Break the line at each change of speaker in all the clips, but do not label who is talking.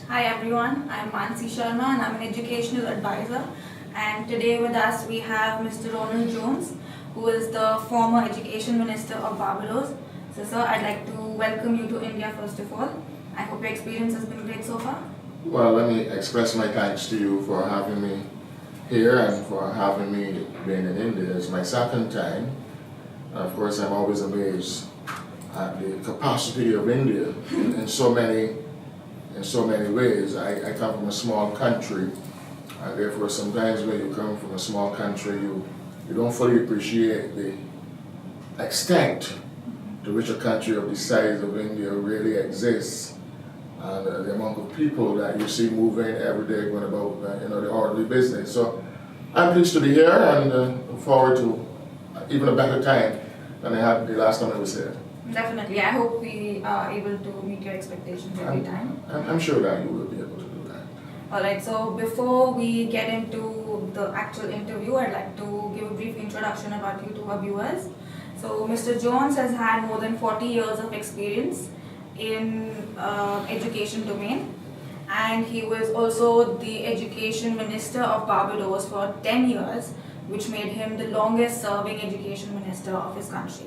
Hi everyone, I'm Mansi Sharma and I'm an educational advisor. And today with us we have Mr. Ronald Jones, who is the former Education Minister of Barbados. So sir, I'd like to welcome you to India first of all. I hope your experience has been great so far.
Well, let me express my thanks to you for having me here and for having me being in India. It's my second time. Of course, I'm always amazed at the capacity of India in so many ways. I come from a small country, and therefore sometimes when you come from a small country, you don't fully appreciate the extent to which a country of the size of India really exists, and the amount of people that you see moving every day going about the orderly business. So I'm pleased to be here and look forward to even a better time than I had the last time I was here.
Definitely, I hope we are able to meet your expectations every time.
I'm sure that you will be able to do that.
Alright, so before we get into the actual interview, I'd like to give a brief introduction about you to our viewers. So Mr. Jones has had more than 40 years of experience in education domain, and he was also the Education Minister of Barbados for 10 years, which made him the longest serving Education Minister of his country.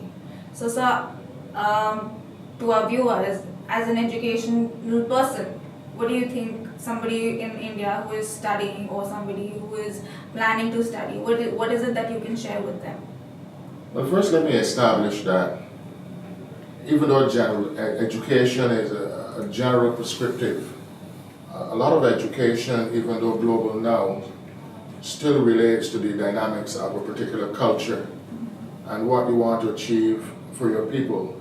So sir, to our viewers, as an educational person, what do you think somebody in India who is studying or somebody who is planning to study, what is it that you can share with them?
Well, first let me establish that even though education is a general prescriptive, a lot of education, even though global now, still relates to the dynamics of a particular culture and what you want to achieve for your people.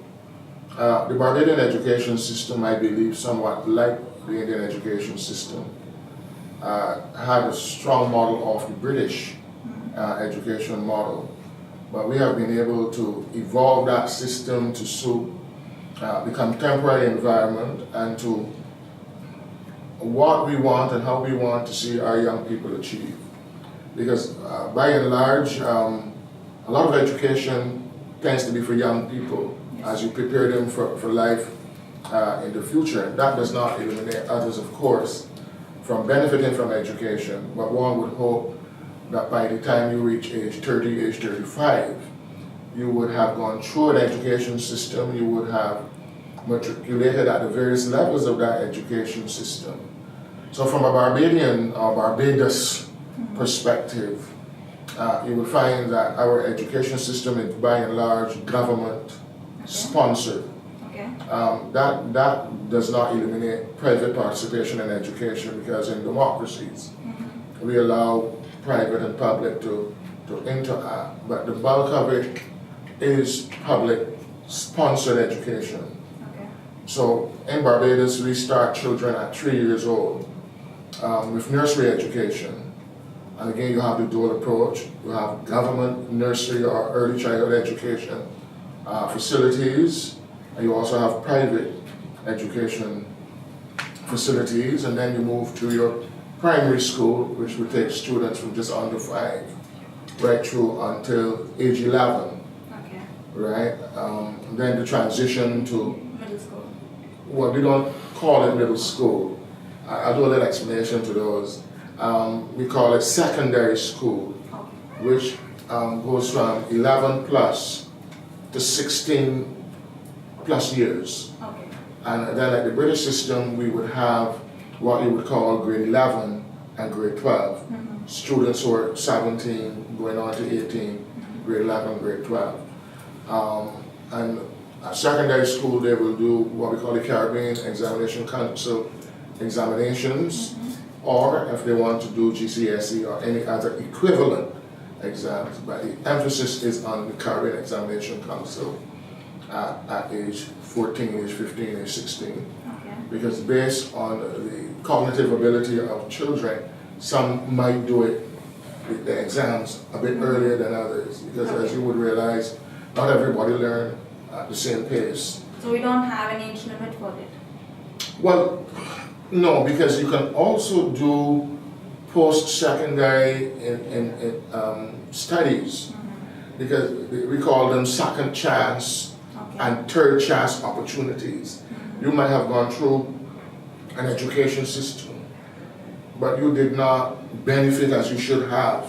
The Barbadian education system, I believe, somewhat like the Indian education system, had a strong model of the British education model. But we have been able to evolve that system to suit the contemporary environment and to what we want and how we want to see our young people achieve. Because by and large, a lot of education tends to be for young people as you prepare them for life in the future. That does not eliminate others, of course, from benefiting from education, but one would hope that by the time you reach age 30, age 35, you would have gone through an education system, you would have matriculated at the various levels of that education system. So from a Barbadian or Barbados perspective, you will find that our education system is by and large government sponsored.
Okay.
That does not eliminate private participation in education, because in democracies we allow private and public to interact, but the bulk of it is public sponsored education.
Okay.
So in Barbados we start children at 3 years old with nursery education. And again, you have the dual approach. You have government nursery or early childhood education facilities, and you also have private education facilities, and then you move to your primary school, which will take students from just under 5 right through until age 11.
Okay.
Right? Then the transition to
Middle school.
well, we don't call it middle school. I'll do a little explanation to those. We call it secondary school, which goes from 11 plus to 16 plus years.
Okay.
And then like the British system, we would have what you would call grade 11 and grade 12. Students who are 17 going on to 18, grade 11, grade 12. And at secondary school, they will do what we call the Caribbean Examination Council examinations, or if they want to do GCSE or any other equivalent exams, but the emphasis is on the Caribbean Examination Council at age 14, age 15, age 16.
Okay.
Because based on the cognitive ability of children, some might do it with the exams a bit earlier than others, because as you would realize, not everybody learn at the same pace.
So we don't have an age limit for it?
Well, no, because you can also do post-secondary studies, because we call them second chance and third chance opportunities. You might have gone through an education system, but you did not benefit as you should have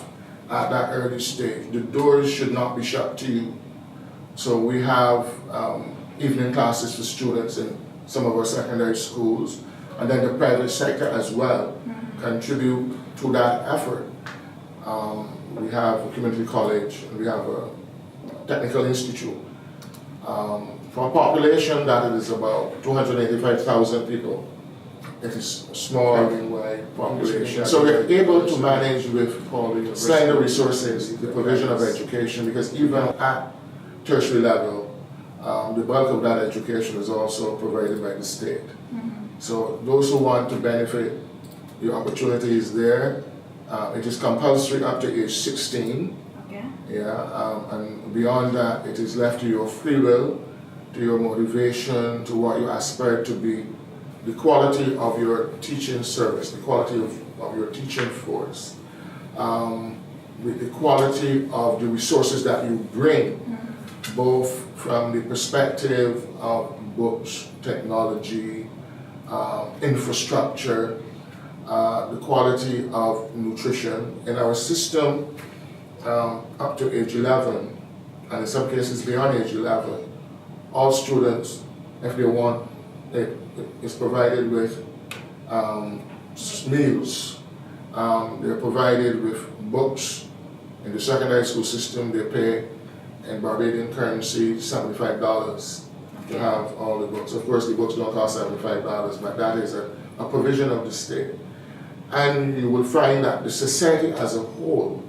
at that early stage, the doors should not be shut to you. So we have evening classes for students in some of our secondary schools, and then the private sector as well contribute to that effort. We have a community college, and we have a technical institute. For a population that is about 285,000 people, it is a small population. So we're able to manage with slender resources the provision of education, because even at tertiary level, the bulk of that education is also provided by the state. So those who want to benefit, the opportunity is there. It is compulsory up to age 16.
Okay.
Yeah, and beyond that, it is left to your free will, to your motivation, to what you aspire to be, the quality of your teaching service, the quality of your teaching force, with the quality of the resources that you bring, both from the perspective of books, technology, infrastructure, the quality of nutrition. In our system, up to age 11, and in some cases beyond age 11, all students, if they want, it is provided with meals. They're provided with books. In the secondary school system, they pay in Barbadian currency $75 to have all the books. Of course, the books don't cost $75, but that is a provision of the state. And you will find that the society as a whole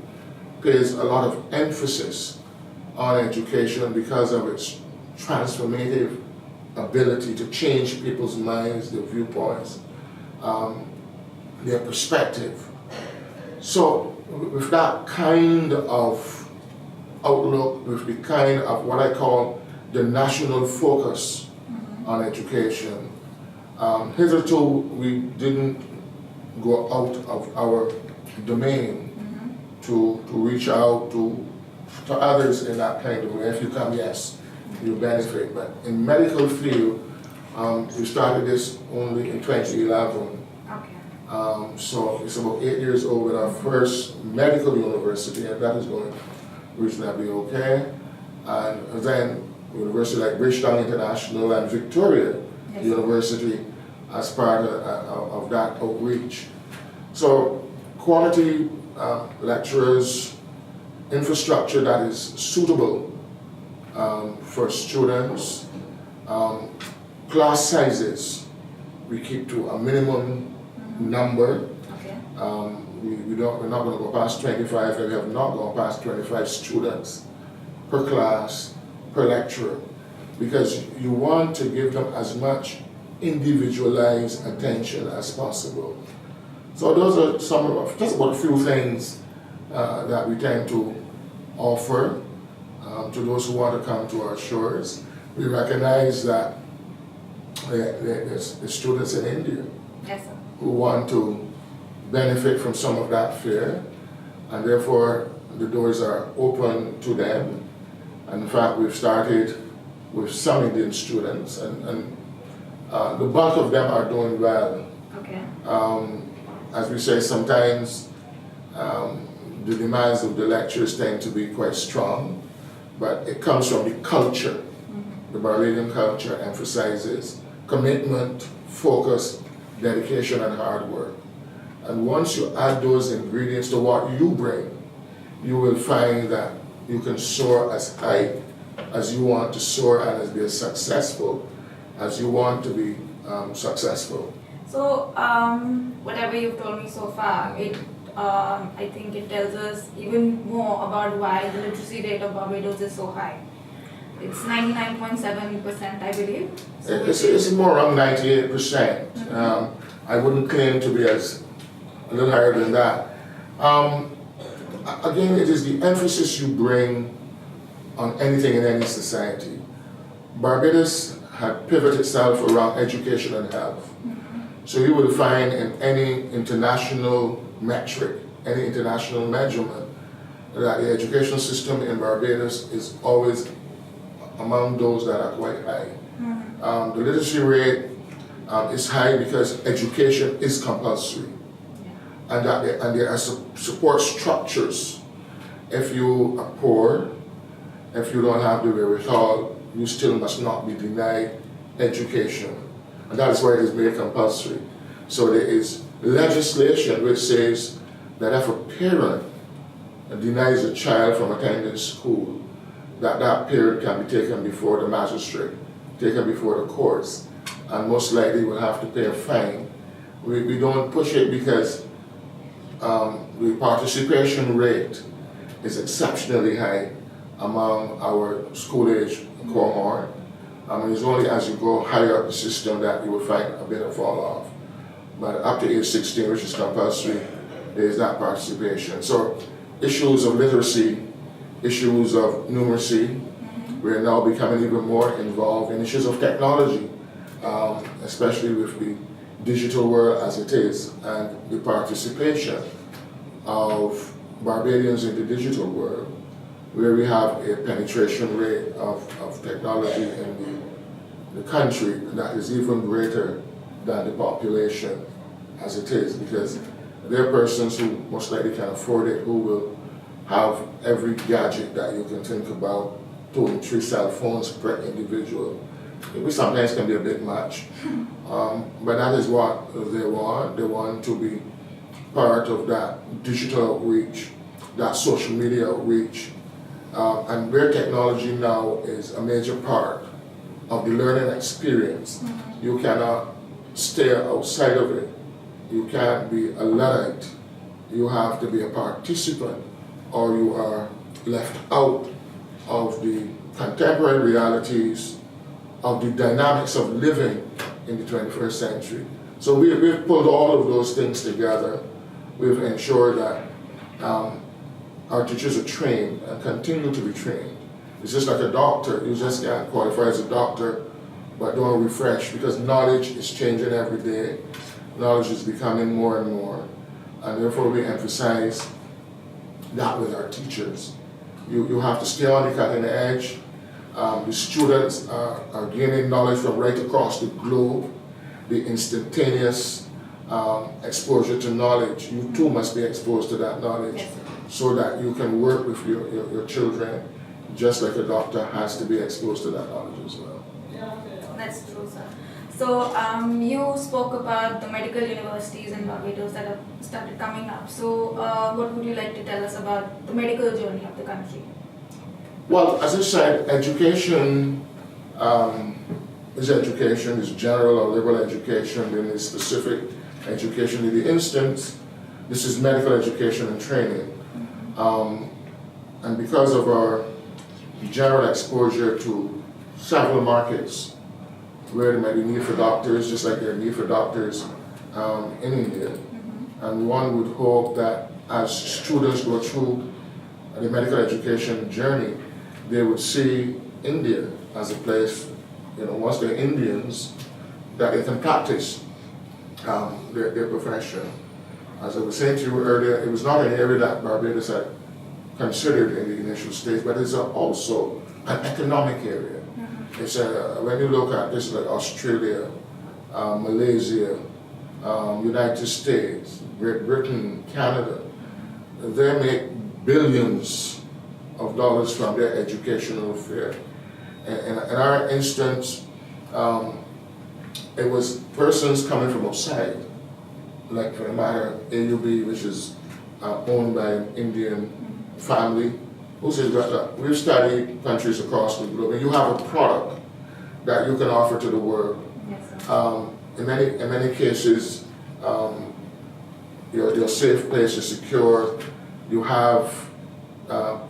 pays a lot of emphasis on education because of its transformative ability to change people's minds, their viewpoints, their perspective. So with that kind of outlook, with the kind of what I call the national focus on education, hitherto we didn't go out of our domain to reach out to others in that kind of way. If you come, yes, you benefit. But in medical field, we started this only in 2011.
Okay.
So it's about 8 years old with our first medical university, and that is going reasonably okay. And then university like Bridgetown International and Victoria University as part of that outreach. So quality lecturers, infrastructure that is suitable for students, class sizes we keep to a minimum number.
Okay.
We're not going to go past 25, and we have not gone past 25 students per class, per lecturer, because you want to give them as much individualized attention as possible. So those are just about a few things that we tend to offer to those who want to come to our shores. We recognize that there's students in India who want to benefit from some of that fare, and therefore the doors are open to them. And in fact, we've started with some Indian students, and the bulk of them are doing well.
Okay.
As we say, sometimes the demands of the lectures tend to be quite strong, but it comes from the culture. The Barbadian culture emphasizes commitment, focus, dedication, and hard work. And once you add those ingredients to what you bring, you will find that you can soar as high as you want to soar and as be as successful as you want to be successful.
So, whatever you've told me so far, I think it tells us even more about why the literacy rate of Barbados is so high. It's 99.7%, I believe. So
it's more around 98%. I wouldn't claim to be a little higher than that. Again, it is the emphasis you bring on anything in any society. Barbados had pivoted itself around education and health. So you will find in any international metric, any international measurement, that the education system in Barbados is always among those that are quite high. The literacy rate is high because education is compulsory, and there are support structures. If you are poor, if you don't have the wherewithal, you still must not be denied education, and that is why it is made compulsory. So there is legislation which says that if a parent denies a child from attending school, that parent can be taken before the magistrate, taken before the courts, and most likely will have to pay a fine. We don't push it because the participation rate is exceptionally high among our school-age cohort. It's only as you go higher up the system that you will find a bit of fall off. But up to age 16, which is compulsory, there is that participation. So issues of literacy, issues of numeracy, we're now becoming even more involved in issues of technology, especially with the digital world as it is, and the participation of Barbadians in the digital world, where we have a penetration rate of technology in the country that is even greater than the population as it is, because there are persons who most likely can afford it, who will have every gadget that you can think about, 2 and 3 cell phones per individual. It sometimes can be a bit much, but that is what they want. They want to be part of that digital outreach, that social media outreach, and where technology now is a major part of the learning experience. You cannot stay outside of it. You can't be a Luddite. You have to be a participant, or you are left out of the contemporary realities of the dynamics of living in the 21st century. So we've pulled all of those things together. We've ensured that our teachers are trained and continue to be trained. It's just like a doctor. You just can't qualify as a doctor but don't refresh, because knowledge is changing every day. Knowledge is becoming more and more, and therefore we emphasize that with our teachers. You have to stay on the cutting edge. The students are gaining knowledge from right across the globe. The instantaneous exposure to knowledge, you too must be exposed to that knowledge, so that you can work with your children, just like a doctor has to be exposed to that knowledge as well.
That's true, sir. So you spoke about the medical universities in Barbados that have started coming up. So what would you like to tell us about the medical journey of the country?
Well, as I said, education is general or liberal education, then is specific education. In the instance, this is medical education and training. And because of our general exposure to several markets where there might be need for doctors, just like there are need for doctors in India. And one would hope that as students go through the medical education journey, they would see India as a place, once they're Indians, that they can practice their profession. As I was saying to you earlier, it was not an area that Barbados had considered in the initial stage, but it's also an economic area. It's when you look at this, like Australia, Malaysia, United States, Great Britain, Canada, they make billions of dollars from their educational affair. In our instance, it was persons coming from outside, like for the matter AUB, which is owned by an Indian family, who says that we've studied countries across the globe, and you have a product that you can offer to the world. In many cases, your safe place is secure. You have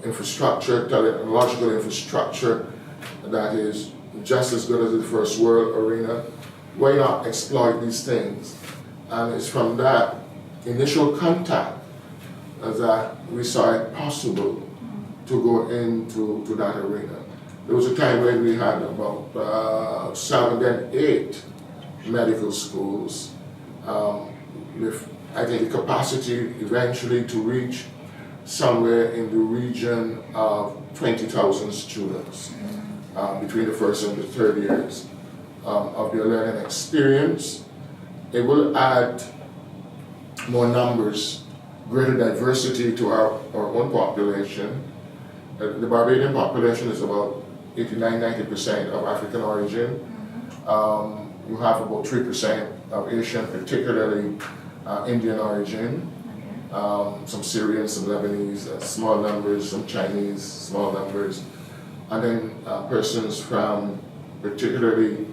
infrastructure, technological infrastructure that is just as good as the first world arena. Why not exploit these things? And it's from that initial contact that we saw it possible to go into that arena. There was a time when we had about 7 then 8 medical schools with, I think, the capacity eventually to reach somewhere in the region of 20,000 students between the first and the third years. of their learning experience. It will add more numbers, greater diversity to our own population. The Barbadian population is about 89–90% of African origin. You have about 3% of Asian, particularly Indian origin. Some Syrian, some Lebanese, small numbers, some Chinese, small numbers. And then persons from, particularly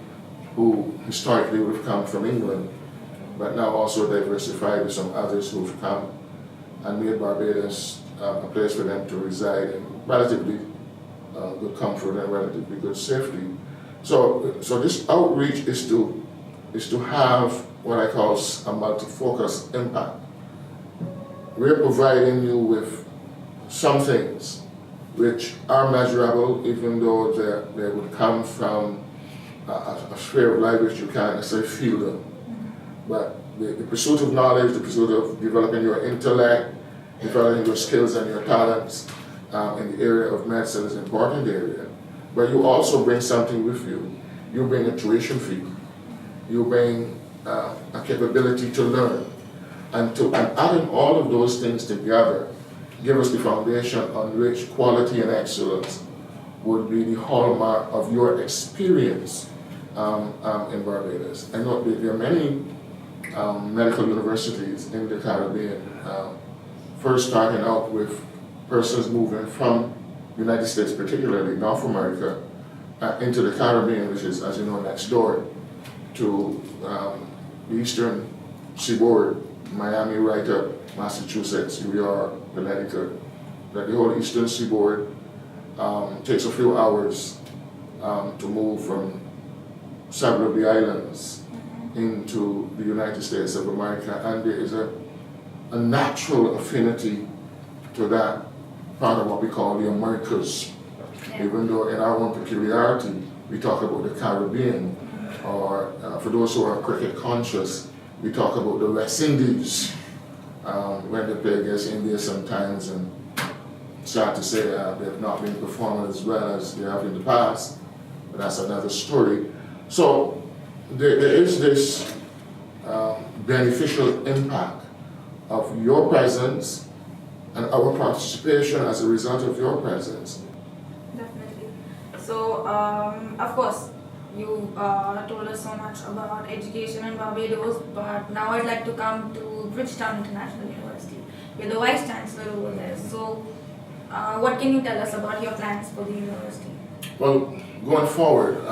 who historically would have come from England, but now also diversified with some others who've come and made Barbados a place for them to reside in relatively good comfort and relatively good safety. So this outreach is to have what I call a multi-focus impact. We're providing you with some things which are measurable, even though they would come from a sphere of life which you can't necessarily feel them. But the pursuit of knowledge, the pursuit of developing your intellect, developing your skills and your talents in the area of medicine is an important area. But you also bring something with you. You bring a tuition fee. You bring a capability to learn. And adding all of those things together give us the foundation on which quality and excellence would be the hallmark of your experience in Barbados. I know there are many medical universities in the Caribbean, first starting out with persons moving from the United States, particularly North America, into the Caribbean, which is, as you know, next door to the eastern seaboard, Miami right up, Massachusetts, New York, Connecticut. That the whole eastern seaboard takes a few hours to move from several of the islands into the United States of America, and there is a natural affinity to that part of what we call the Americas, even though in our own peculiarity we talk about the Caribbean, or for those who are cricket conscious, we talk about the West Indies when they play against India sometimes, and sad to say they've not been performing as well as they have in the past, but that's another story. So there is this beneficial impact of your presence and our participation as a result of your presence.
Definitely. So, of course, you told us so much about education in Barbados, but now I'd like to come to Bridgetown International University. You're the Vice Chancellor over there. So, what can you tell us about your plans for the university?
Well, going forward,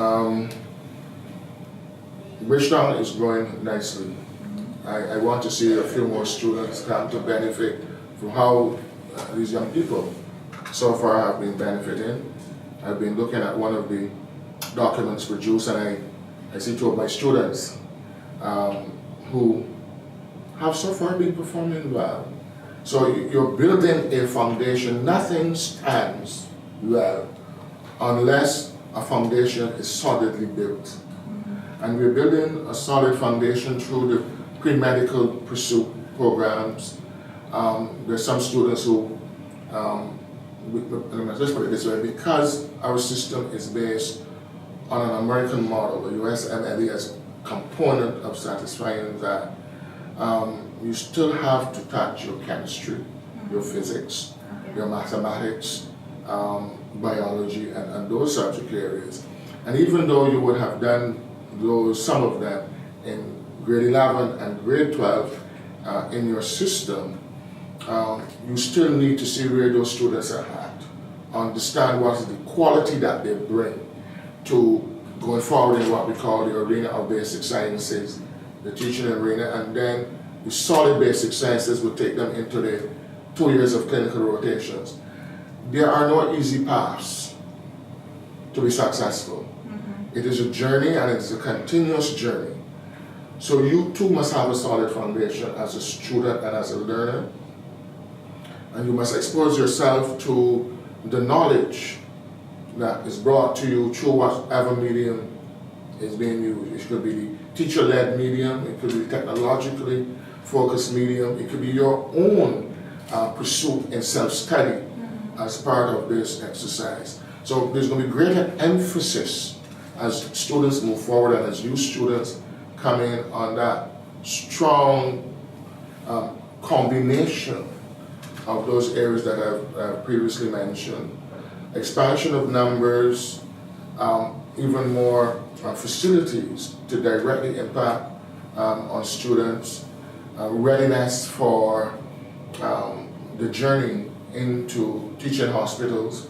Bridgetown is growing nicely. I want to see a few more students come to benefit from how these young people so far have been benefiting. I've been looking at one of the documents produced, and I see two of my students who have so far been performing well. So you're building a foundation. Nothing stands well unless a foundation is solidly built. And we're building a solid foundation through the pre-medical pursuit programs. There's some students who, let's put it this way, because our system is based on an American model, the US MD as a component of satisfying that, you still have to touch your chemistry, your physics, your mathematics, biology, and those subject areas. And even though you would have done some of them in grade 11 and grade 12 in your system, you still need to see where those students are at, understand what is the quality that they bring to going forward in what we call the arena of basic sciences, the teaching arena, and then the solid basic sciences will take them into the 2 years of clinical rotations. There are no easy paths to be successful. It is a journey, and it is a continuous journey. So you too must have a solid foundation as a student and as a learner. And you must expose yourself to the knowledge that is brought to you through whatever medium is being used. It could be the teacher-led medium, it could be technologically focused medium, it could be your own pursuit in self-study as part of this exercise. So there's going to be greater emphasis as students move forward and as new students come in on that strong combination of those areas that I've previously mentioned. Expansion of numbers, even more facilities to directly impact on students, readiness for the journey into teaching hospitals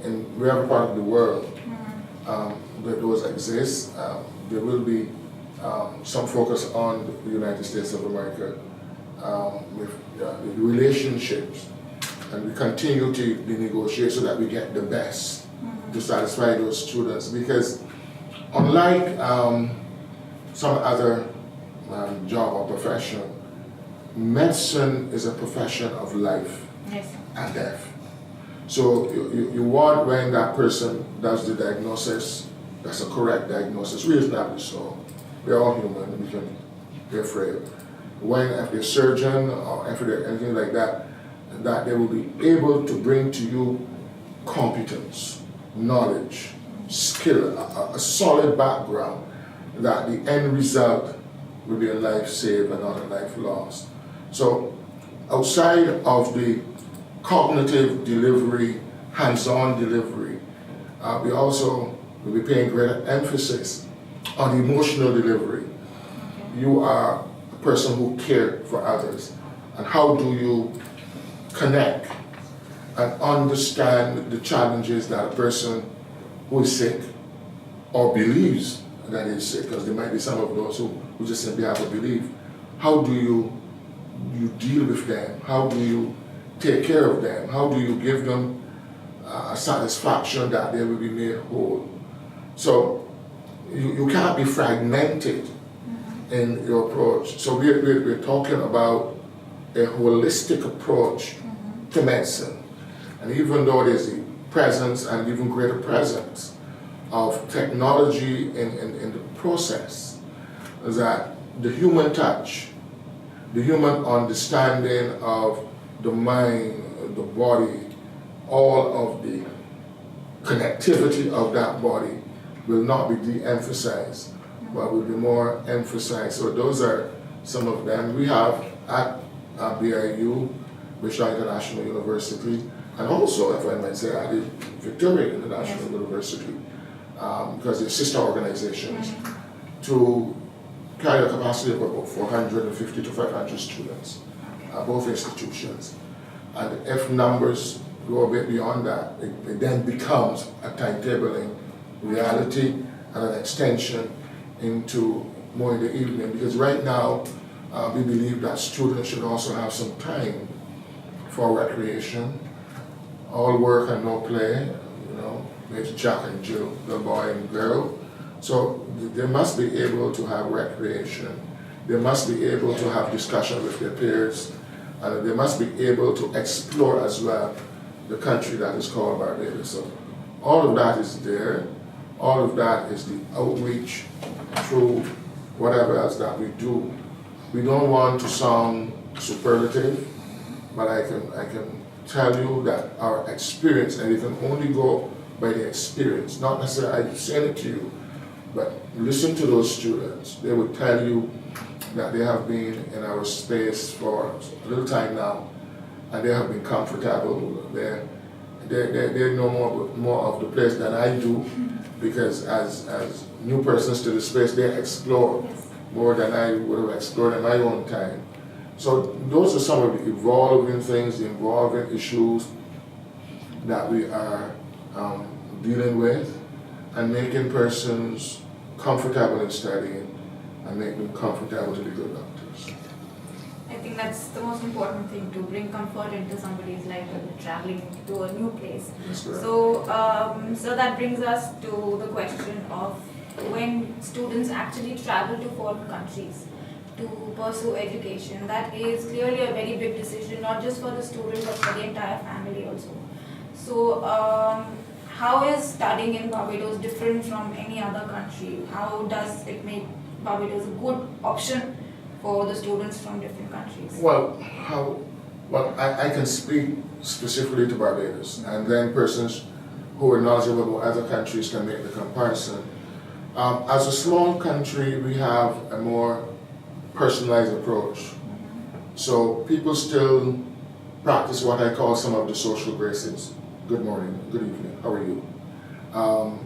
in wherever part of the world that those exist. There will be some focus on the United States of America with the relationships, and we continue to negotiate so that we get the best to satisfy those students, because unlike some other job or profession, medicine is a profession of life and death. So you want, when that person does the diagnosis, that's a correct diagnosis, reasonably so. We're all human, we can be afraid. When if they're a surgeon or if they're anything like that, that they will be able to bring to you competence, knowledge, skill, a solid background, that the end result will be a life saved and not a life lost. So outside of the cognitive delivery, hands-on delivery, we also will be paying greater emphasis on emotional delivery. You are a person who cares for others, and how do you connect and understand the challenges that a person who is sick or believes that is sick, because there might be some of those who just simply have a belief. How do you deal with them? How do you take care of them? How do you give them a satisfaction that they will be made whole? So you can't be fragmented in your approach. So we're talking about a holistic approach to medicine. And even though there's the presence and even greater presence of technology in the process, that the human touch, the human understanding of the mind, the body, all of the connectivity of that body will not be de-emphasized, but will be more emphasized. So those are some of them. We have at BIU, Bishop International University, and also, if I might say, at the Victoria International University, because they're sister organizations, to carry a capacity of about 450 to 500 students, both institutions. And if numbers go a bit beyond that, it then becomes a timetabling reality and an extension into more in the evening, because right now we believe that students should also have some time for recreation. All work and no play, makes Jack and Jill, the boy and girl. So they must be able to have recreation. They must be able to have discussion with their peers, and they must be able to explore as well the country that is called Barbados. So all of that is there. All of that is the outreach through whatever else that we do. We don't want to sound superlative, but I can tell you that our experience, and you can only go by the experience, not necessarily I say it to you, but listen to those students. They will tell you that they have been in our space for a little time now, and they have been comfortable. They know more of the place than I do, because as new persons to the space, they explore more than I would have explored in my own time. So those are some of the evolving things, the evolving issues that we are dealing with, and making persons comfortable in studying and make them comfortable to be good doctors.
I think that's the most important thing, to bring comfort into somebody's life when they're traveling to a new place. So that brings us to the question of when students actually travel to foreign countries to pursue education. That is clearly a very big decision, not just for the student but for the entire family also. So how is studying in Barbados different from any other country? How does it make Barbados a good option for the students from different countries?
Well, I can speak specifically to Barbados, and then persons who are knowledgeable about other countries can make the comparison. As a small country, we have a more personalized approach. So people still practice what I call some of the social graces. Good morning, good evening, how are you?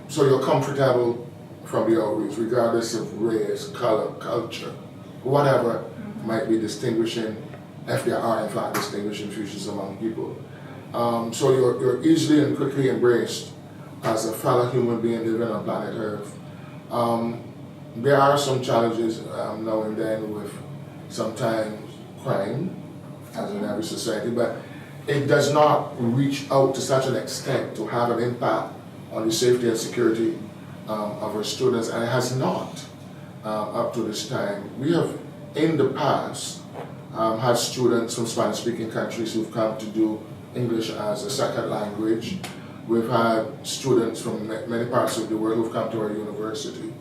So you're comfortable from the outreach, regardless of race, color, culture, whatever might be distinguishing, if there are in fact distinguishing features among people. So you're easily and quickly embraced as a fellow human being living on planet Earth. There are some challenges now and then with sometimes crime, as in every society, but it does not reach out to such an extent to have an impact on the safety and security of our students, and it has not up to this time. We have in the past had students from Spanish-speaking countries who've come to do English as a second language. We've had students from many parts of the world who've come to our university,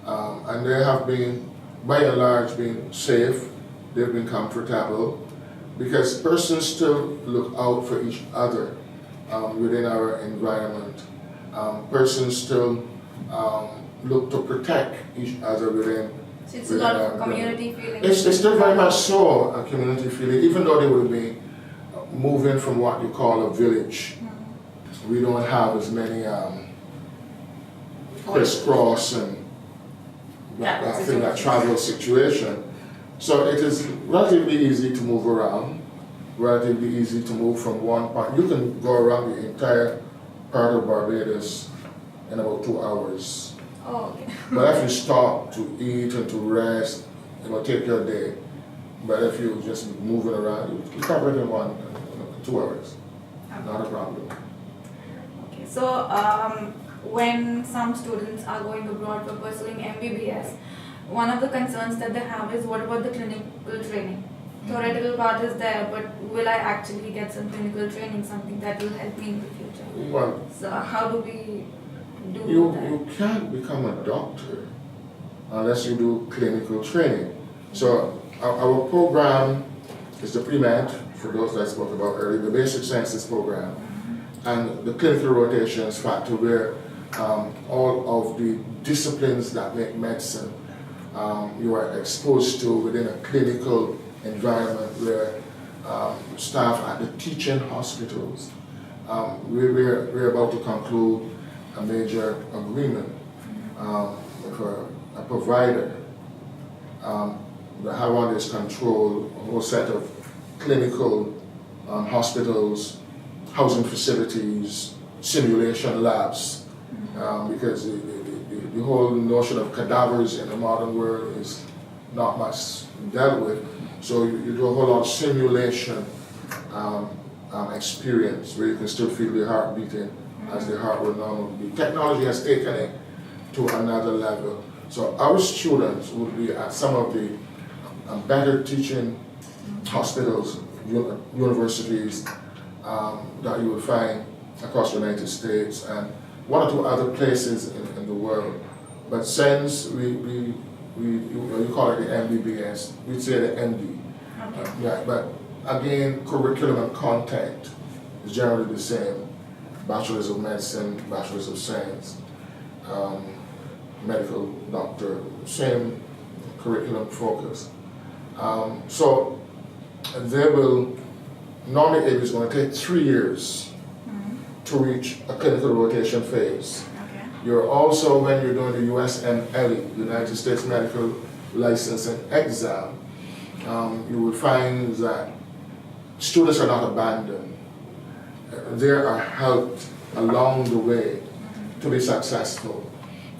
and they have been, by and large, been safe. They've been comfortable, because persons still look out for each other within our environment. Persons still look to protect each other within.
So it's a lot of community feeling.
It's still very much so a community feeling, even though they will be moving from what you call a village. We don't have as many crisscross and that travel situation. So it is relatively easy to move around, relatively easy to move from one part. You can go around the entire part of Barbados in about 2 hours.
Oh, okay.
But if you stop to eat and to rest, it will take your day. But if you just moving around, you cover it in 2 hours. Not a problem.
Okay, so when some students are going abroad for pursuing MBBS, one of the concerns that they have is, what about the clinical training? Theoretical part is there, but will I actually get some clinical training, something that will help me in the future?
Well,
so how do we do that?
You can't become a doctor unless you do clinical training. So our program is the pre-med, for those that I spoke about earlier, the basic sciences program, and the clinical rotations factor where all of the disciplines that make medicine you are exposed to within a clinical environment where staff at the teaching hospitals. We're about to conclude a major agreement with a provider that have under its control a whole set of clinical hospitals, housing facilities, simulation labs, because the whole notion of cadavers in the modern world is not much dealt with. So you do a whole lot of simulation experience where you can still feel the heart beating as the heart would normally be. Technology has taken it to another level. So our students would be at some of the better teaching hospitals, universities that you will find across the United States and one or two other places in the world. But since you call it the MBBS, we'd say the MD.
Okay.
Yeah, but again, curriculum and content is generally the same. Bachelor's of Medicine, Bachelor's of Science, medical doctor, same curriculum focus. So they will, normally it is going to take 3 years to reach a clinical rotation phase.
Okay.
You're also, when you're doing the USMLE, United States Medical Licensing Exam, you will find that students are not abandoned. They are helped along the way to be successful.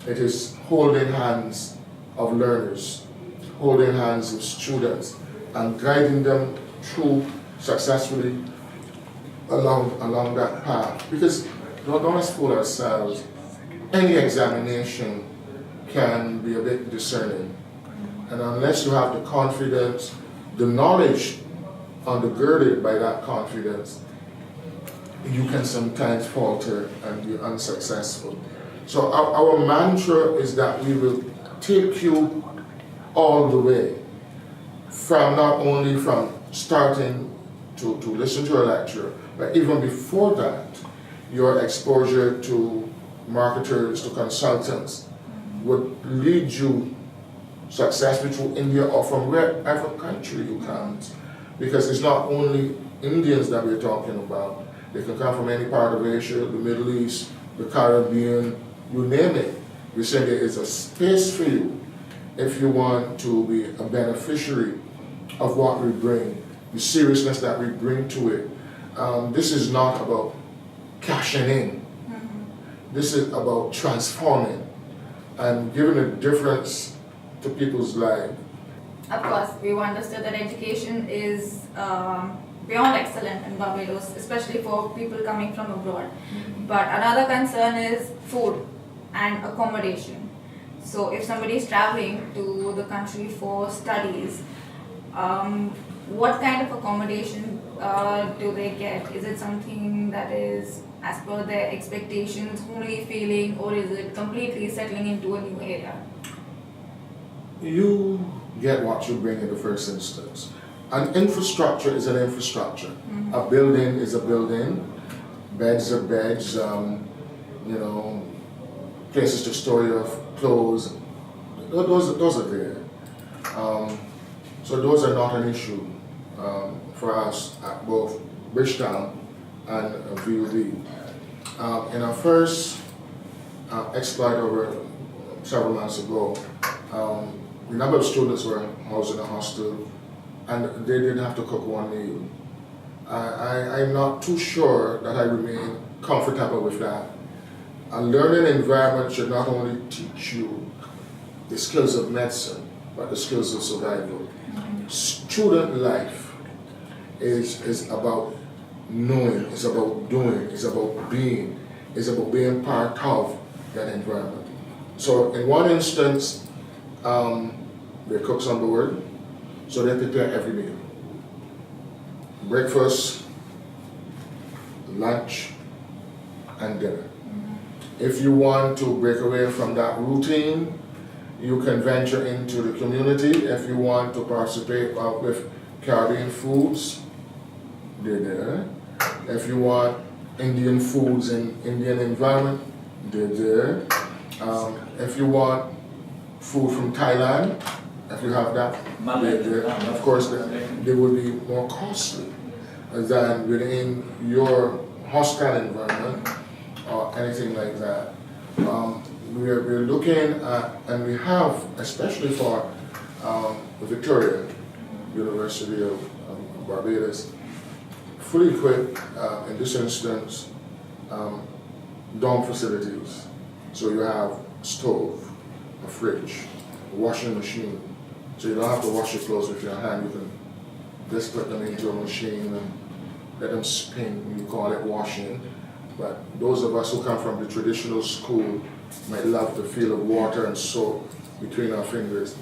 It is holding hands of learners, holding hands of students, and guiding them through successfully along that path. Because don't let's fool ourselves, any examination can be a bit discerning. And unless you have the confidence, the knowledge undergirded by that confidence, you can sometimes falter and be unsuccessful. So our mantra is that we will take you all the way, from not only from starting to listen to a lecture, but even before that, your exposure to marketers, to consultants, would lead you successfully through India or from wherever country you come. Because it's not only Indians that we're talking about. They can come from any part of Asia, the Middle East, the Caribbean, you name it. We're saying there is a space for you if you want to be a beneficiary of what we bring, the seriousness that we bring to it. This is not about cashing in. This is about transforming and giving a difference to people's lives.
Of course, we've understood that education is beyond excellent in Barbados, especially for people coming from abroad. But another concern is food and accommodation. So if somebody is traveling to the country for studies, what kind of accommodation do they get? Is it something that is as per their expectations, homely feeling, or is it completely settling into a new area?
You get what you bring in the first instance. An infrastructure is an infrastructure. A building is a building. Beds are beds. Places to store your clothes. Those are there. So those are not an issue for us at both Bridgetown and VUD. In our first exploit over several months ago, a number of students were housed in a hostel and they didn't have to cook one meal. I'm not too sure that I remain comfortable with that. A learning environment should not only teach you the skills of medicine, but the skills of survival. Student life is about knowing, it's about doing, it's about being part of that environment. So in one instance, there are cooks on board, so they prepare every meal. Breakfast, lunch, and dinner. If you want to break away from that routine, you can venture into the community. If you want to participate with Caribbean foods, they're there. If you want Indian foods in Indian environment, they're there. If you want food from Thailand, if you have that, they're there. Of course, they will be more costly than within your hostel environment or anything like that. We're looking at, and we have, especially for Victoria University of Barbados, fully equipped, in this instance, dorm facilities. So you have a stove, a fridge, a washing machine. So you don't have to wash your clothes with your hand. You can just put them into a machine and let them spin. You call it washing. But those of us who come from the traditional school might love the feel of water and soap between our fingers.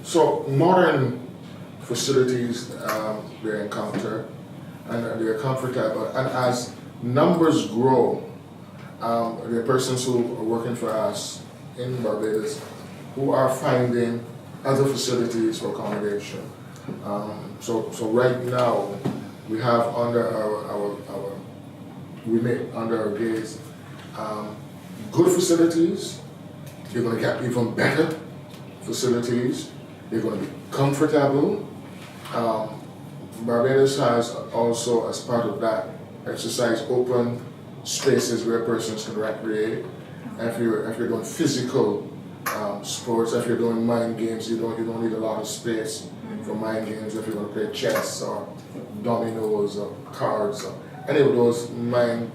So modern facilities they encounter and they're comfortable. And as numbers grow, there are persons who are working for us in Barbados who are finding other facilities for accommodation. So right now we have under our gaze good facilities. They're going to get even better facilities. They're going to be comfortable. Barbados has also, as part of that exercise, open spaces where persons can recreate. If you're doing physical sports, if you're doing mind games, you don't need a lot of space for mind games. If you're going to play chess or dominoes or cards or any of those mind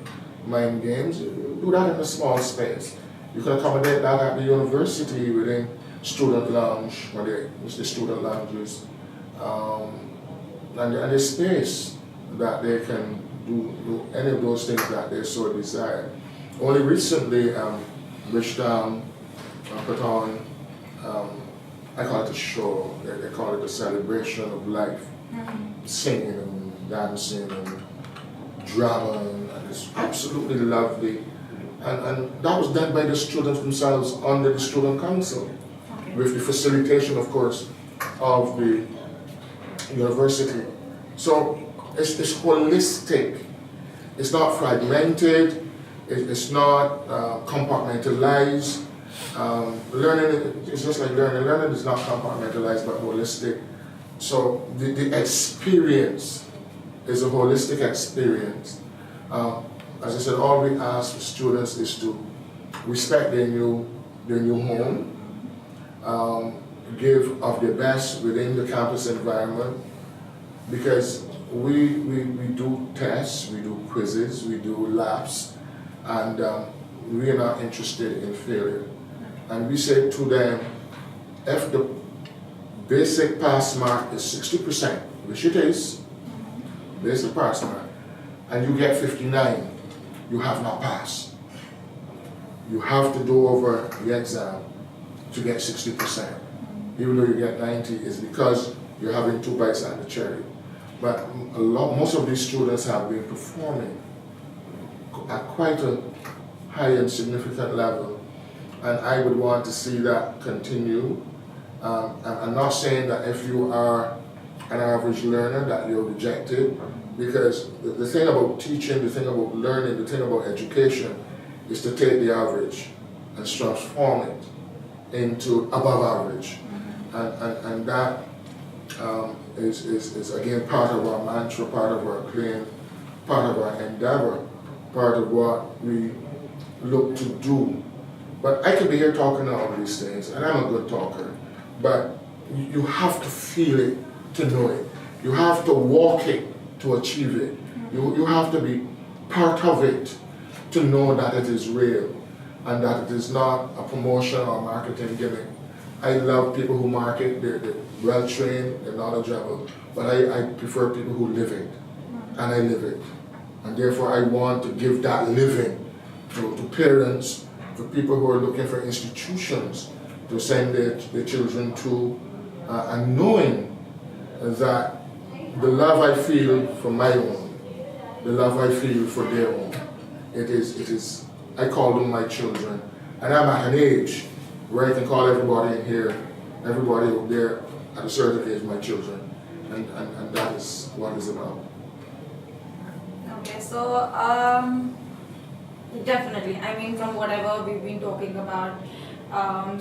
games, you do that in a small space. You can accommodate that at the university within student lounge, or the student lounges, and the space that they can do any of those things that they so desire. Only recently, Bridgetown put on, I call it a show, they call it a celebration of life, singing and dancing and drama, and it's absolutely lovely. And that was done by the students themselves under the student council, with the facilitation, of course, of the university. So it's holistic. it's not fragmented, it's not compartmentalized. Learning is just like learning. Learning is not compartmentalized but holistic. So the experience is a holistic experience. As I said, all we ask for students is to respect their new home, give of their best within the campus environment, because we do tests, we do quizzes, we do labs, and we are not interested in failure. And we say to them, if the basic pass mark is 60%, which it is, basic pass mark, and you get 59, you have not passed. You have to do over the exam to get 60%. Even though you get 90, it's because you're having 2 bites at the cherry. But most of these students have been performing at quite a high and significant level, and I would want to see that continue. I'm not saying that if you are an average learner that you're rejected, because the thing about teaching, the thing about learning, the thing about education is to take the average and transform it into above average. And that is again part of our mantra, part of our claim, part of our endeavor, part of what we look to do. But I could be here talking all these things, and I'm a good talker, but you have to feel it to know it. You have to walk it to achieve it. You have to be part of it to know that it is real and that it is not a promotion or marketing gimmick. I love people who market, they're well trained, they're knowledgeable, but I prefer people who live it, and I live it. And therefore I want to give that living to parents, to people who are looking for institutions to send their children to, and knowing that the love I feel for my own, the love I feel for their own, it is, I call them my children. And I'm at an age where I can call everybody in here, everybody out there at a certain age, my children. And that is what it's about.
Okay, so definitely, I mean, from whatever we've been talking about,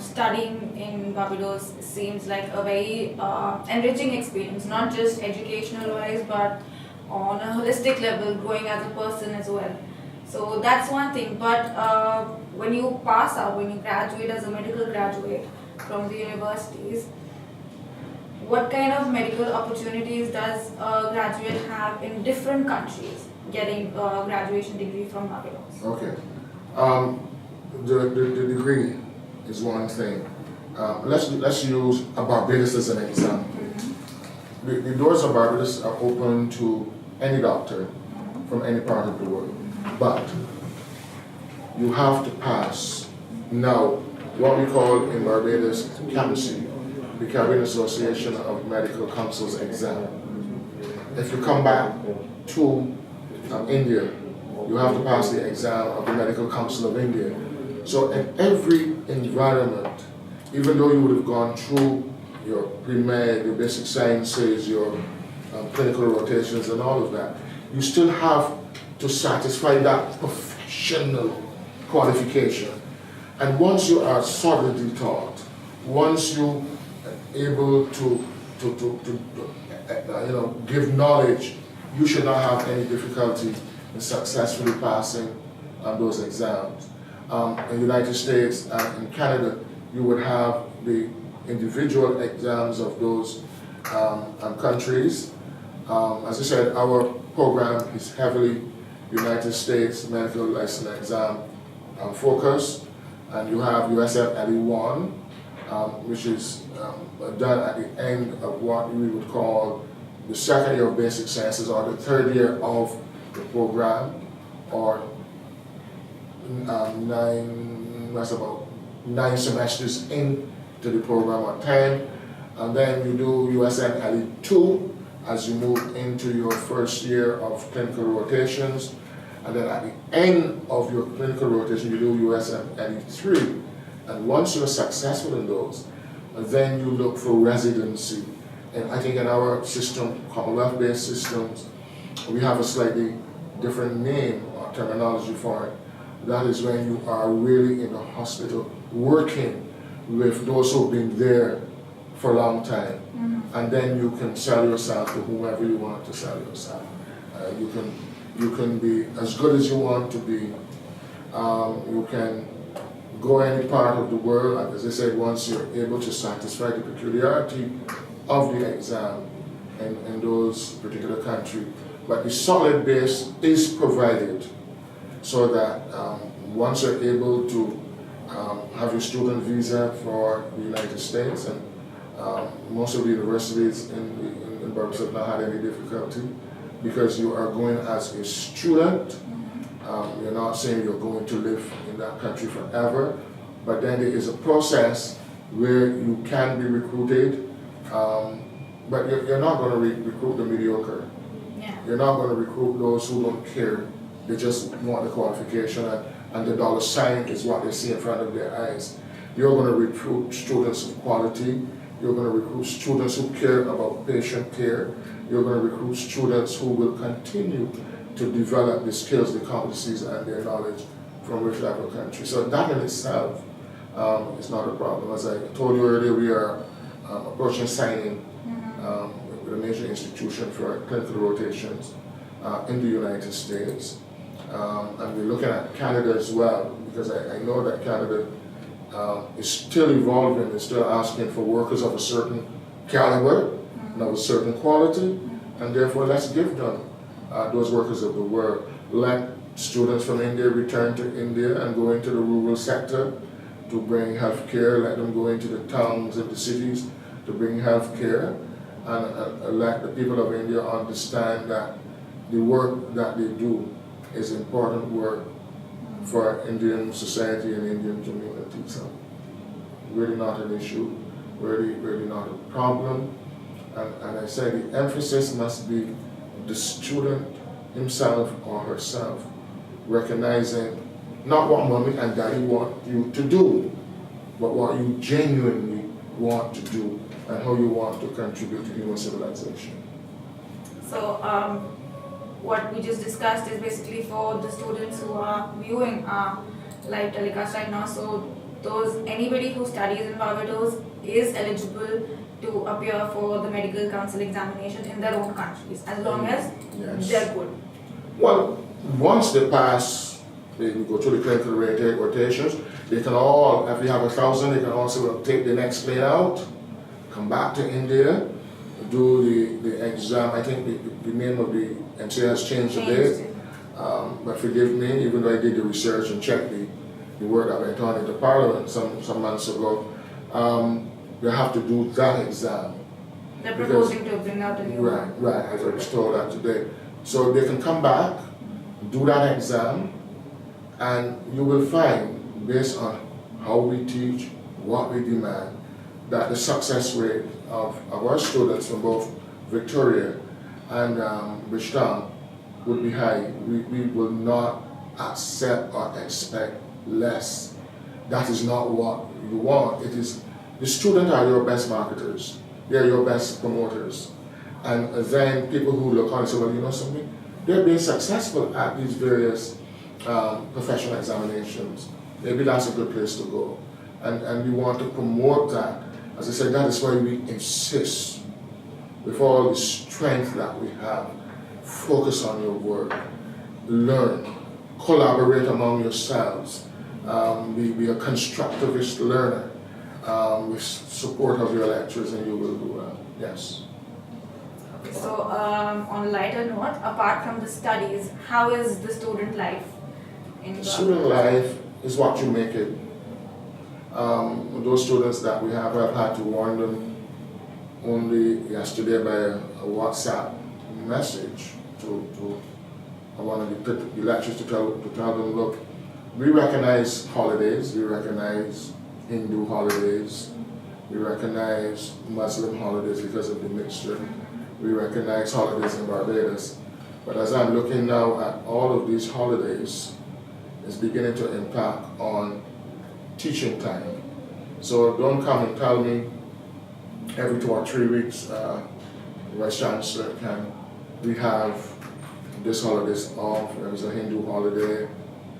studying in Barbados seems like a very enriching experience, not just educational wise, but on a holistic level, growing as a person as well. So that's one thing. But when you pass out, when you graduate as a medical graduate from the universities, what kind of medical opportunities does a graduate have in different countries getting a graduation degree from Barbados?
Okay. The degree is one thing. Let's use Barbados as an example. The doors of Barbados are open to any doctor from any part of the world, but you have to pass now what we call in Barbados CAMC, the Caribbean Association of Medical Councils exam. If you come back to India, you have to pass the exam of the Medical Council of India. So in every environment, even though you would have gone through your pre-med, your basic sciences, your clinical rotations and all of that, you still have to satisfy that professional qualification. And once you are solidly taught, once you are able to give knowledge, you should not have any difficulty in successfully passing those exams. In the United States and in Canada, you would have the individual exams of those countries. As I said, our program is heavily United States medical license exam focused, and you have USF LE1, which is done at the end of what we would call the second year of basic sciences or the third year of the program, or that's about 9 semesters into the program, or 10, and then you do USM LE2 as you move into your first year of clinical rotations, and then at the end of your clinical rotation you do USM LE3, and once you're successful in those, then you look for residency. And I think in our system, Commonwealth-based systems, we have a slightly different name or terminology for it. That is when you are really in the hospital working with those who've been there for a long time. And then you can sell yourself to whomever you want to sell yourself. You can be as good as you want to be. You can go any part of the world, and as I said, once you're able to satisfy the peculiarity of the exam in those particular countries. But the solid base is provided so that once you're able to have your student visa for the United States, and most of the universities in Barbados have not had any difficulty because you are going as a student. You're not saying you're going to live in that country forever, but then there is a process where you can be recruited, but you're not going to recruit the mediocre.
Yeah.
You're not going to recruit those who don't care. They just want the qualification, and the dollar sign is what they see in front of their eyes. You're going to recruit students of quality. You're going to recruit students who care about patient care. You're going to recruit students who will continue to develop the skills, the competencies, and their knowledge from whichever country. So that in itself is not a problem. As I told you earlier, we are approaching signing with a major institution for clinical rotations in the United States. And we're looking at Canada as well, because I know that Canada is still evolving, is still asking for workers of a certain caliber and of a certain quality, and therefore let's give them those workers of the world. Let students from India return to India and go into the rural sector to bring health care. Let them go into the towns and the cities to bring health care, and let the people of India understand that the work that they do is important work for Indian society and Indian community. So really not an issue, really not a problem. And I say the emphasis must be the student himself or herself recognizing not what mommy and daddy want you to do, but what you genuinely want to do and how you want to contribute to human civilization.
So what we just discussed is basically for the students who are viewing live telecast right now. So anybody who studies in Barbados is eligible to appear for the medical council examination in their own countries, as long as they're good.
Well, once they pass, they go through the clinical rotations, they can all, if you have 1,000, they can also take the next plane out, come back to India, do the exam. I think the name of the MCA has changed a bit, but forgive me, even though I did the research and checked the work that went on in the Parliament some months ago, they have to do that exam.
They're proposing to bring out a new one.
Right, as I was told that today. So they can come back, do that exam, and you will find, based on how we teach, what we demand, that the success rate of our students from both Victoria and Bridgetown would be high. We will not accept or expect less. That is not what you want. It is, the students are your best marketers. They're your best promoters. And then people who look on and say, well, you know something? They're being successful at these various professional examinations. Maybe that's a good place to go. And we want to promote that. As I said, that is why we insist, with all the strength that we have, focus on your work, learn, collaborate among yourselves, be a constructivist learner with support of your lecturers, and you will do well. Yes.
So on a lighter note, apart from the studies, how is the student life in Barbados?
Student life is what you make it. Those students that we have, I've had to warn them only yesterday by a WhatsApp message to one of the lecturers to tell them, look, we recognize holidays, we recognize Hindu holidays, we recognize Muslim holidays because of the mixture, we recognize holidays in Barbados. But as I'm looking now at all of these holidays, it's beginning to impact on teaching time. So don't come and tell me every 2 or 3 weeks, Vice Chancellor, can we have this holiday is off, it was a Hindu holiday,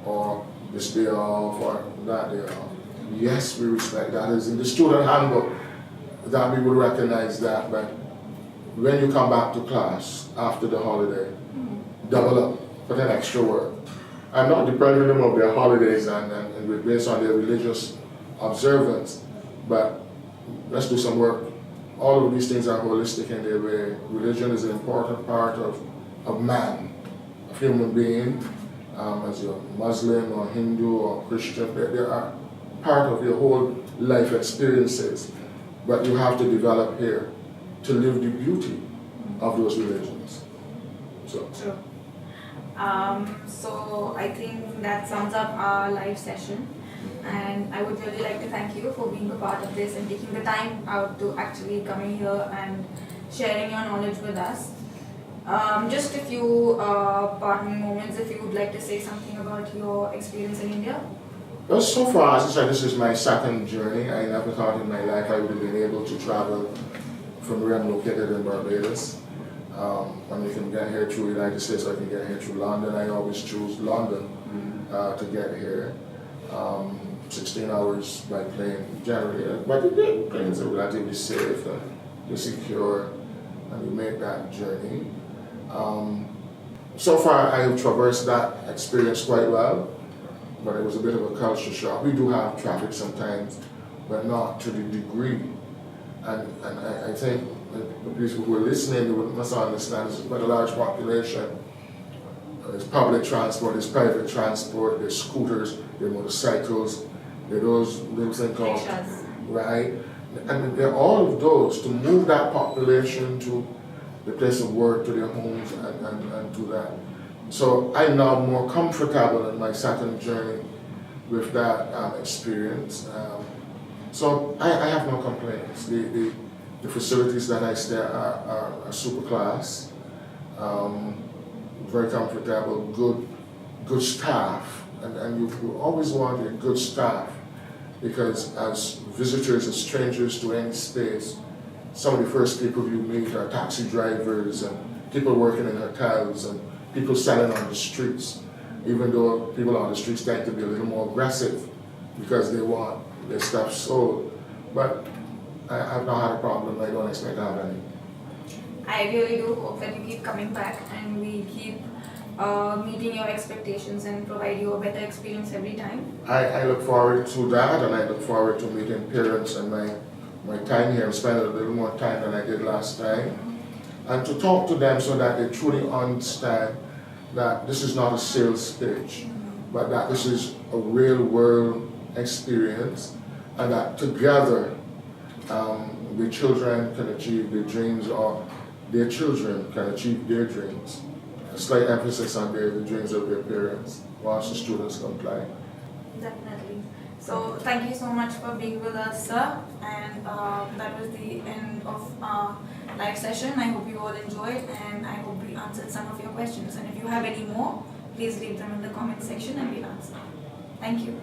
or this day off, or that day off. Yes, we respect that. It's in the student handbook that we would recognize that, but when you come back to class after the holiday, double up, put an extra work. I'm not depriving them of their holidays and we're based on their religious observance, but let's do some work. All of these things are holistic in their way. Religion is an important part of man, of human being, as you're Muslim or Hindu or Christian, they are part of your whole life experiences, but you have to develop here to live the beauty of those religions. So.
True. So I think that sums up our live session, and I would really like to thank you for being a part of this and taking the time out to actually coming here and sharing your knowledge with us. Just a few parting moments if you would like to say something about your experience in India.
Well, so far, as I said, this is my second journey. I never thought in my life I would have been able to travel from where I'm located in Barbados. When you can get here through the United States, I can get here through London. I always choose London to get here. 16 hours by plane generally, but the planes are relatively safe and they're secure, and you make that journey. So far, I have traversed that experience quite well, but it was a bit of a culture shock. We do have traffic sometimes, but not to the degree. And I think the people who are listening, they must understand there's quite a large population. There's public transport, there's private transport, there's scooters, there's motorcycles, there's those little things called, right? And they're all of those to move that population to the place of work, to their homes, and to that. So I'm now more comfortable in my second journey with that experience. So I have no complaints. The facilities that I stay are super class, very comfortable, good staff, and you always want a good staff, because as visitors, as strangers to any space, some of the first people you meet are taxi drivers and people working in hotels and people selling on the streets, even though people on the streets tend to be a little more aggressive because they want their stuff sold. But I've not had a problem. I don't expect to have any.
I really do hope that you keep coming back and we keep meeting your expectations and provide you a better experience every time.
I look forward to that, and I look forward to meeting parents and my time here and spending a little more time than I did last time. And to talk to them so that they truly understand that this is not a sales pitch, but that this is a real world experience, and that together the children can achieve their dreams, or their children can achieve their dreams. A slight emphasis on the dreams of their parents once the students comply.
Definitely. So thank you so much for being with us, sir. And that was the end of our live session. I hope you all enjoyed, and I hope we answered some of your questions. And if you have any more, please leave them in the comment section and we'll answer. Thank you.